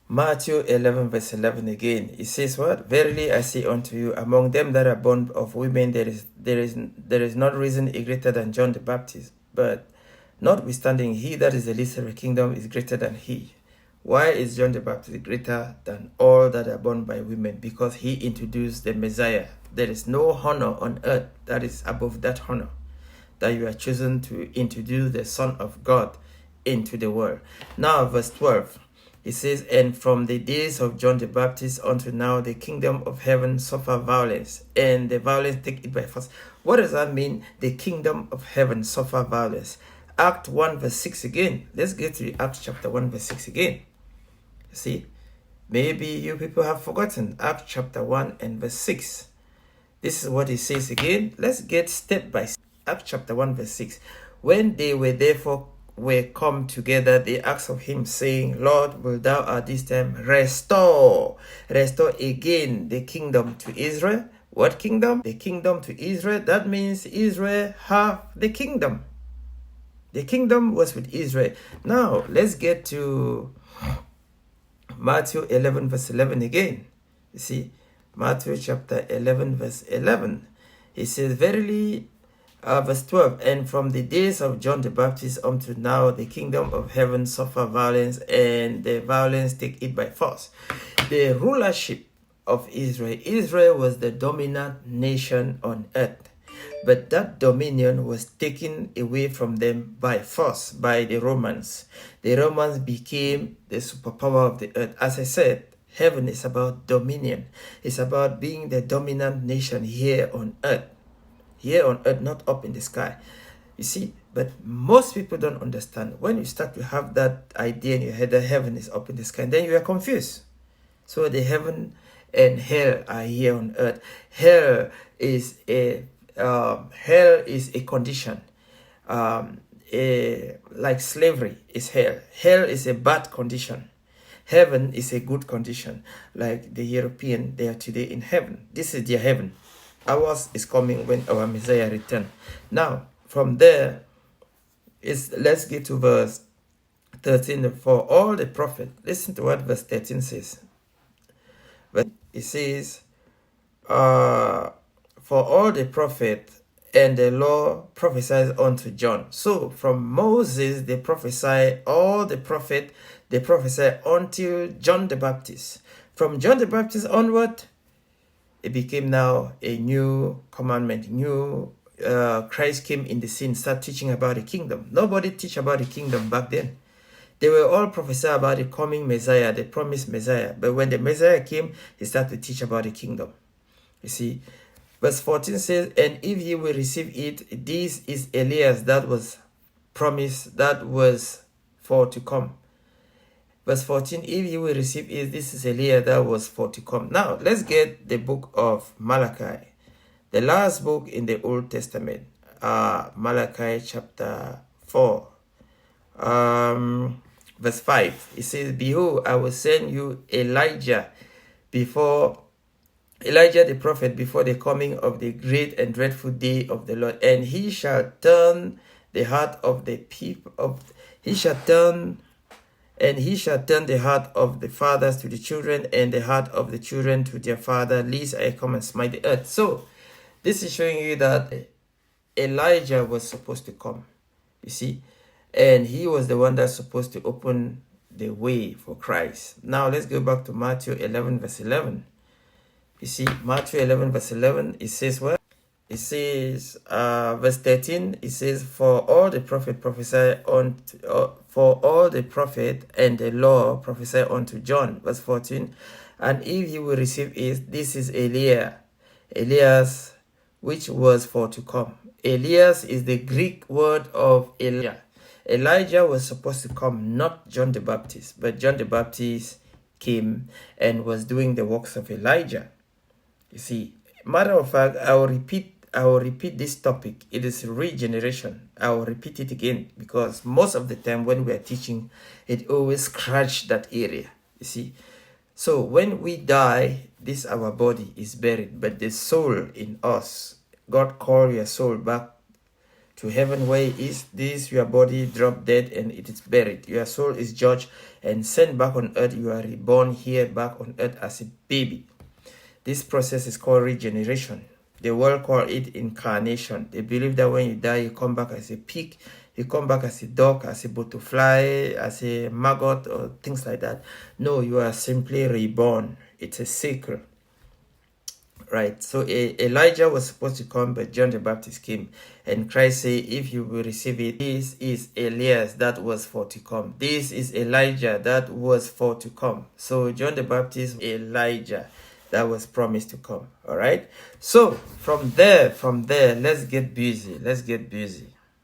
Matthew 11 verse 11 again. It says what? Verily I say unto you, among them that are born of women, there is not risen a greater than John the Baptist. But notwithstanding, he that is the least of the kingdom is greater than he. Why is John the Baptist greater than all that are born by women? Because he introduced the Messiah. There is no honor on earth that is above that honor, that you are chosen to introduce the Son of God into the world. Now, verse 12. It says, and from the days of John the Baptist unto now, the kingdom of heaven suffer violence, and the violence take it by force. What does that mean? The kingdom of heaven suffer violence. Act 1 verse 6 again. Let's get to Acts chapter 1 verse 6 again. You see, maybe you people have forgotten Acts chapter 1 and verse 6. This is what it says again. Let's get step by step. Acts chapter 1 verse 6. When they were therefore come together, they asked of him, saying, Lord, will thou at this time restore again the kingdom to Israel? What kingdom? The kingdom to Israel. That means Israel have the kingdom. The kingdom was with Israel. Now, let's get to Matthew 11 verse 11 again. You see, Matthew chapter 11 verse 11. It says, verily, verse 12, and from the days of John the Baptist unto now, the kingdom of heaven suffer violence, and the violence take it by force. The rulership of Israel. Israel was the dominant nation on earth, but that dominion was taken away from them by force, by the Romans. The Romans became the superpower of the earth. As I said, heaven is about dominion. It's about being the dominant nation here on earth. Here on earth, not up in the sky. You see, but most people don't understand. When you start to have that idea in your head that heaven is up in the sky, then you are confused. So the heaven and hell are here on earth. Hell is a condition. Like slavery is hell. Hell is a bad condition. Heaven is a good condition. Like the European, they are today in heaven. This is their heaven. Ours is coming when our Messiah returns. Now, from there, let's get to verse 13. For all the prophet, listen to what verse 13 says. It says, for all the prophet and the law prophesies unto John. So, from Moses, they prophesy, all the prophet, they prophesy until John the Baptist. From John the Baptist onward, it became now a new commandment. Christ came in the scene, start teaching about the kingdom. Nobody teach about the kingdom back then. They were all prophesy about the coming Messiah, the promised Messiah. But when the Messiah came, he started to teach about the kingdom. You see, verse 14 says, and if ye will receive it, this is Elias that was promised, that was for to come. Verse 14, if you will receive it, this is Elias that was for to come. Now, let's get the book of Malachi, the last book in the Old Testament. Malachi chapter 4, verse 5. It says, behold, I will send you Elijah the prophet before the coming of the great and dreadful day of the Lord. And he shall turn the heart of the people, he shall turn the heart of the fathers to the children, and the heart of the children to their father, lest I come and smite the earth. So, this is showing you that Elijah was supposed to come, you see, and he was the one that's supposed to open the way for Christ. Now, let's go back to Matthew 11, verse 11. You see, Matthew 11, verse 11, it says what? It says, verse 13, it says, for all the prophet and the law prophesy unto John. Verse 14, and if you will receive it, this is Elias, which was for to come. Elias is the Greek word of Elijah. Elijah was supposed to come, not John the Baptist, but John the Baptist came and was doing the works of Elijah. You see, matter of fact, I will repeat this topic. It is regeneration. I will repeat it again because most of the time when we are teaching, it always scratch that area. You see, so when we die, this our body is buried, but the soul in us, God call your soul back to heaven where he is. This your body dropped dead and it is buried. Your soul is judged and sent back on earth. You are reborn here back on earth as a baby. This process is called regeneration. The world call it incarnation. They believe that when you die, you come back as a pig, you come back as a dog, as a butterfly, as a maggot, or things like that. No, you are simply reborn. It's a cycle. Right, so Elijah was supposed to come, but John the Baptist came. And Christ said, if you will receive it, this is Elias that was for to come. This is Elijah that was for to come. So John the Baptist, Elijah that was promised to come. All right, so from there, let's get busy.